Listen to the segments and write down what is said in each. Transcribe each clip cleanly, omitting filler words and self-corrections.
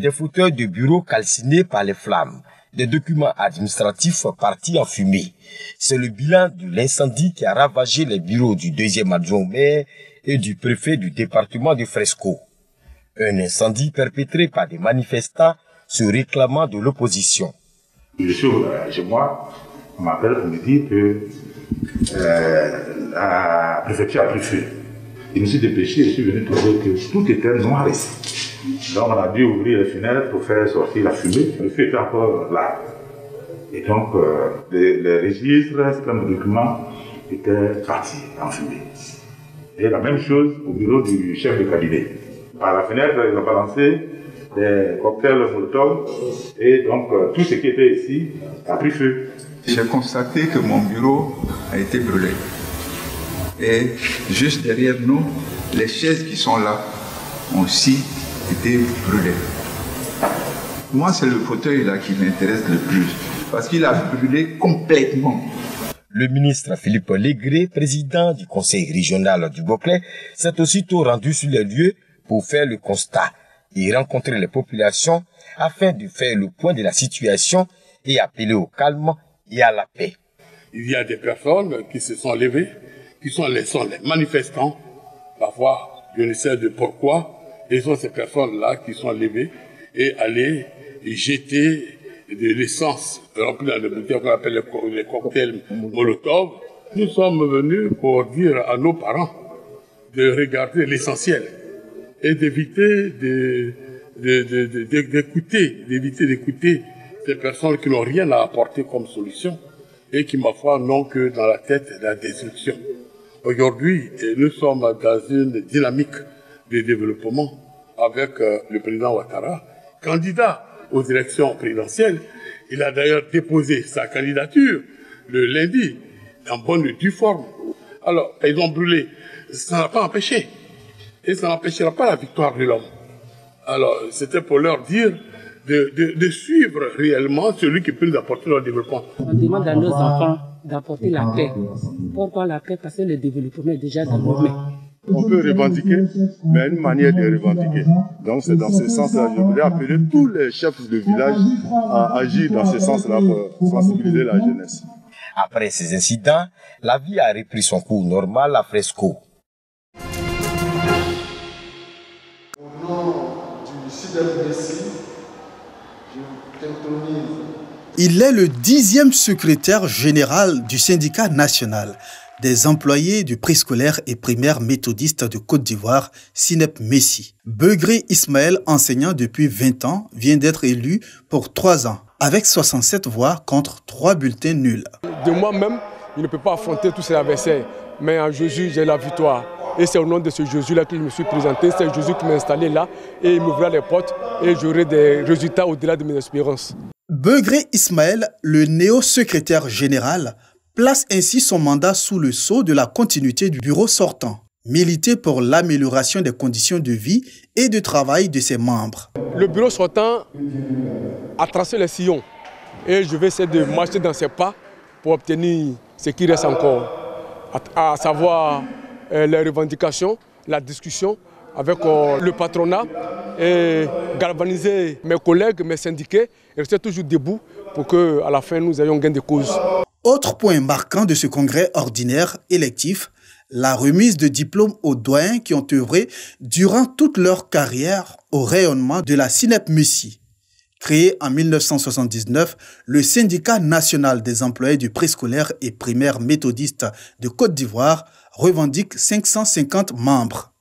Des fauteuils de bureau calcinés par les flammes, des documents administratifs partis en fumée. C'est le bilan de l'incendie qui a ravagé les bureaux du deuxième adjoint au maire et du préfet du département de Fresco. Un incendie perpétré par des manifestants se réclamant de l'opposition. Je suis chez moi, on m'appelle pour me dire que la préfecture a pris feu. Je me suis dépêché, je suis venu trouver que tout était noir ici. Donc on a dû ouvrir les fenêtres pour faire sortir la fumée. Le feu était encore là. Et donc les registres, certains documents étaient partis en fumée. Et la même chose au bureau du chef de cabinet. Par la fenêtre, ils ont balancé des cocktails Molotov et donc tout ce qui était ici a pris feu. J'ai constaté que mon bureau a été brûlé. Et juste derrière nous, les chaises qui sont là ont aussi été brûlées. Moi, c'est le fauteuil là qui m'intéresse le plus, parce qu'il a brûlé complètement. Le ministre Philippe Légré, président du conseil régional du Boclé, s'est aussitôt rendu sur les lieux pour faire le constat et rencontrer les populations afin de faire le point de la situation et appeler au calme et à la paix. Il y a des personnes qui se sont levées, qui sont les manifestants. Parfois, je ne sais de pourquoi, et sont ces personnes-là qui sont levées et allaient jeter de l'essence remplie dans des bouteilles qu'on appelle les cocktails Molotov. Nous sommes venus pour dire à nos parents de regarder l'essentiel et d'éviter d'écouter ces personnes qui n'ont rien à apporter comme solution et qui, ma foi, n'ont que dans la tête la destruction. Aujourd'hui, nous sommes dans une dynamique de développement avec le président Ouattara, candidat aux élections présidentielles. Il a d'ailleurs déposé sa candidature le lundi, en bonne et due forme. Alors, ils ont brûlé. Ça n'a pas empêché. Et ça n'empêchera pas la victoire de l'homme. Alors, c'était pour leur dire de suivre réellement celui qui peut nous apporter leur développement. On demande à nos enfants d'apporter la paix. Pourquoi la paix? Parce que le développement est déjà dans nos mains. On peut revendiquer, mais une manière de revendiquer. Donc c'est dans ce sens-là. Je voudrais appeler tous les chefs de village à agir dans ce sens-là pour sensibiliser la jeunesse. Après ces incidents, la vie a repris son cours normal à Fresco. Au nom du CDFDC, je t'introduis. Il est le 10e secrétaire général du syndicat national des employés du préscolaire et primaire méthodiste de Côte d'Ivoire, SYNEP Messi. Begré Ismaël, enseignant depuis 20 ans, vient d'être élu pour 3 ans, avec 67 voix contre 3 bulletins nuls. De moi-même, je ne peux pas affronter tous ces adversaires, mais en Jésus, j'ai la victoire. Et c'est au nom de ce Jésus-là que je me suis présenté, c'est Jésus qui m'a installé là, et il m'ouvrira les portes, et j'aurai des résultats au-delà de mes espérances. Begré Ismaël, le néo-secrétaire général, place ainsi son mandat sous le sceau de la continuité du bureau sortant, militer pour l'amélioration des conditions de vie et de travail de ses membres. Le bureau sortant a tracé les sillons et je vais essayer de marcher dans ses pas pour obtenir ce qui reste encore, à savoir les revendications, la discussion avec le patronat et galvaniser mes collègues, mes syndiqués et rester toujours debout pour qu'à la fin nous ayons gain de cause. Autre point marquant de ce congrès ordinaire électif, la remise de diplômes aux doyens qui ont œuvré durant toute leur carrière au rayonnement de la SYNEP Messi. Créé en 1979, le syndicat national des employés du préscolaire et primaire méthodiste de Côte d'Ivoire revendique 550 membres.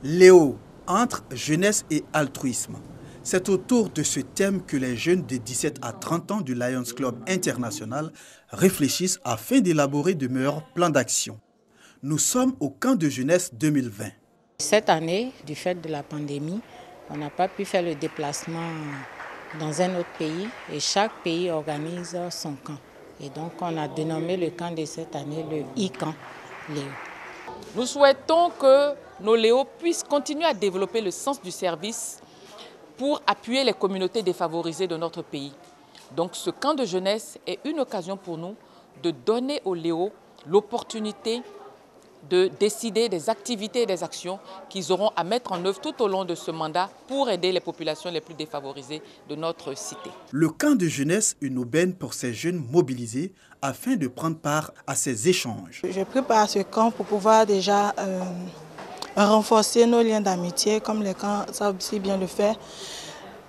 Léo, entre jeunesse et altruisme. C'est autour de ce thème que les jeunes de 17 à 30 ans du Lions Club International réfléchissent afin d'élaborer de meilleurs plans d'action. Nous sommes au camp de jeunesse 2020. Cette année, du fait de la pandémie, on n'a pas pu faire le déplacement dans un autre pays et chaque pays organise son camp. Et donc on a dénommé le camp de cette année le I-Camp Léo. Nous souhaitons que nos Léos puissent continuer à développer le sens du service pour appuyer les communautés défavorisées de notre pays. Donc ce camp de jeunesse est une occasion pour nous de donner aux Léos l'opportunité de décider des activités et des actions qu'ils auront à mettre en œuvre tout au long de ce mandat pour aider les populations les plus défavorisées de notre cité. Le camp de jeunesse, une aubaine pour ces jeunes mobilisés afin de prendre part à ces échanges. Je prépare ce camp pour pouvoir déjà renforcer nos liens d'amitié, comme les camps savent si bien le faire,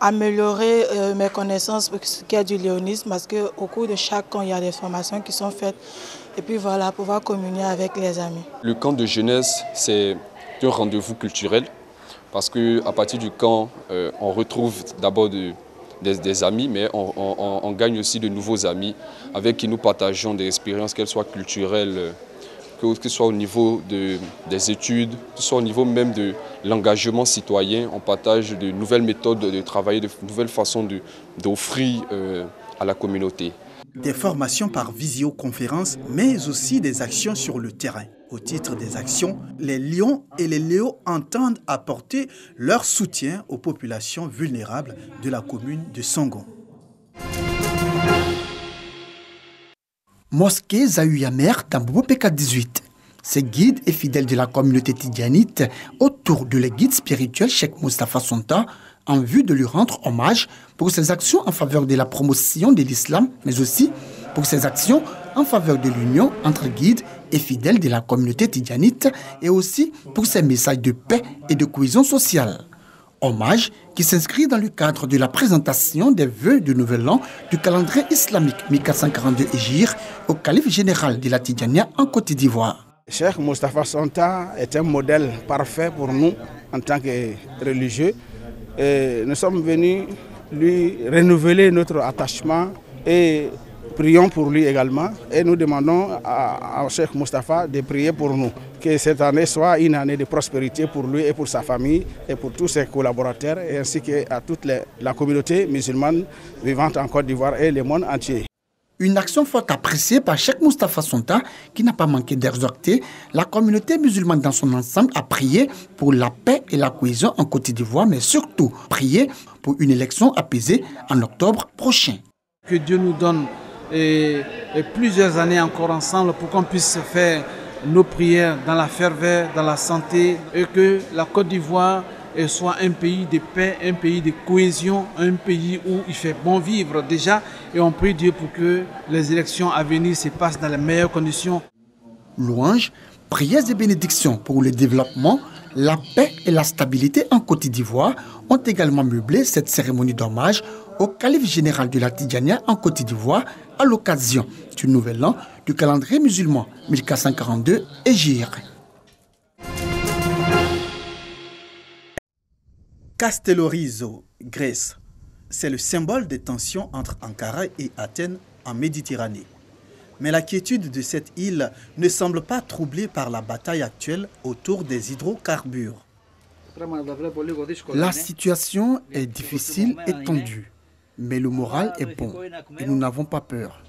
améliorer mes connaissances pour ce qui est du léonisme, parce qu'au cours de chaque camp, il y a des formations qui sont faites. Et puis voilà, pouvoir communier avec les amis. Le camp de jeunesse, c'est un rendez-vous culturel parce qu'à partir du camp, on retrouve d'abord des amis, mais on gagne aussi de nouveaux amis avec qui nous partageons des expériences, qu'elles soient culturelles, que ce soit au niveau des études, que ce soit au niveau même de l'engagement citoyen. On partage de nouvelles méthodes de travailler, de nouvelles façons d'offrir à la communauté. Des formations par visioconférence, mais aussi des actions sur le terrain. Au titre des actions, les Lions et les Léos entendent apporter leur soutien aux populations vulnérables de la commune de Songon. Mosquée Zahouyamer Tambobo PK18. Ces guides et fidèles de la communauté tidjanite autour de le guide spirituel Cheikh Moustapha Sonta en vue de lui rendre hommage pour ses actions en faveur de la promotion de l'islam, mais aussi pour ses actions en faveur de l'union entre guides et fidèles de la communauté tidjanite et aussi pour ses messages de paix et de cohésion sociale. Hommage qui s'inscrit dans le cadre de la présentation des vœux du Nouvel An du calendrier islamique 1442 Hégire au calife général de la Tidjania en Côte d'Ivoire. Cheikh Moustapha Sonta est un modèle parfait pour nous en tant que religieux. Et nous sommes venus lui renouveler notre attachement et prions pour lui également. Et nous demandons à Cheikh Moustapha de prier pour nous. Que cette année soit une année de prospérité pour lui et pour sa famille et pour tous ses collaborateurs et ainsi qu'à toute la communauté musulmane vivante en Côte d'Ivoire et le monde entier. Une action forte appréciée par Cheikh Moustapha Sonta qui n'a pas manqué d'exhorter la communauté musulmane dans son ensemble à prier pour la paix et la cohésion en Côte d'Ivoire, mais surtout prier pour une élection apaisée en octobre prochain. Que Dieu nous donne plusieurs années encore ensemble pour qu'on puisse faire nos prières dans la ferveur, dans la santé et que la Côte d'Ivoire soit un pays de paix, un pays de cohésion, un pays où il fait bon vivre déjà et on prie Dieu pour que les élections à venir se passent dans les meilleures conditions. Louanges, prières et bénédictions pour le développement, la paix et la stabilité en Côte d'Ivoire ont également meublé cette cérémonie d'hommage au calife général de la Tidjania en Côte d'Ivoire à l'occasion du Nouvel An du calendrier musulman 1442 Hégire. Castellorizo, Grèce. C'est le symbole des tensions entre Ankara et Athènes en Méditerranée. Mais la quiétude de cette île ne semble pas troublée par la bataille actuelle autour des hydrocarbures. La situation est difficile et tendue, mais le moral est bon et nous n'avons pas peur.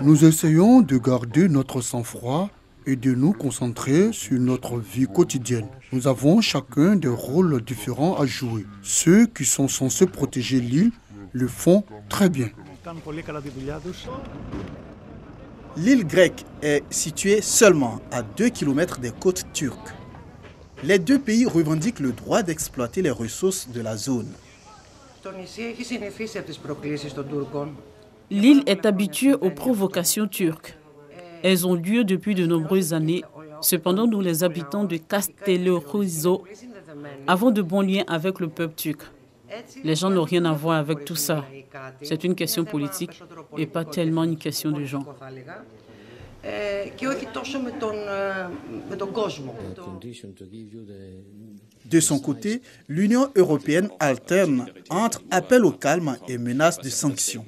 Nous essayons de garder notre sang-froid et de nous concentrer sur notre vie quotidienne. Nous avons chacun des rôles différents à jouer. Ceux qui sont censés protéger l'île le font très bien. L'île grecque est située seulement à 2 km des côtes turques. Les deux pays revendiquent le droit d'exploiter les ressources de la zone. L'île est habituée aux provocations turques. Elles ont lieu depuis de nombreuses années. Cependant, nous, les habitants de Castellorizo, avons de bons liens avec le peuple turc. Les gens n'ont rien à voir avec tout ça. C'est une question politique et pas tellement une question de genre. De son côté, l'Union européenne alterne entre appel au calme et menace de sanctions.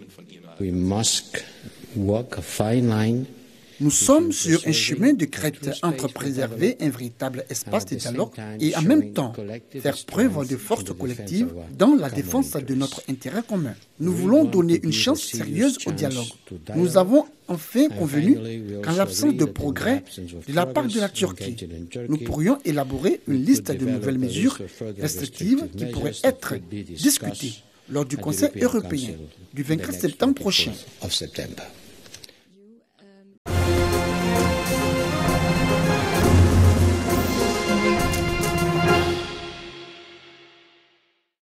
Nous sommes sur un chemin de crête entre préserver un véritable espace de dialogue et en même temps faire preuve de force collective dans la défense de notre intérêt commun. Nous voulons donner une chance sérieuse au dialogue. Nous avons enfin convenu qu'en l'absence de progrès de la part de la Turquie, nous pourrions élaborer une liste de nouvelles mesures restrictives qui pourraient être discutées lors du Conseil européen du 24 septembre prochain.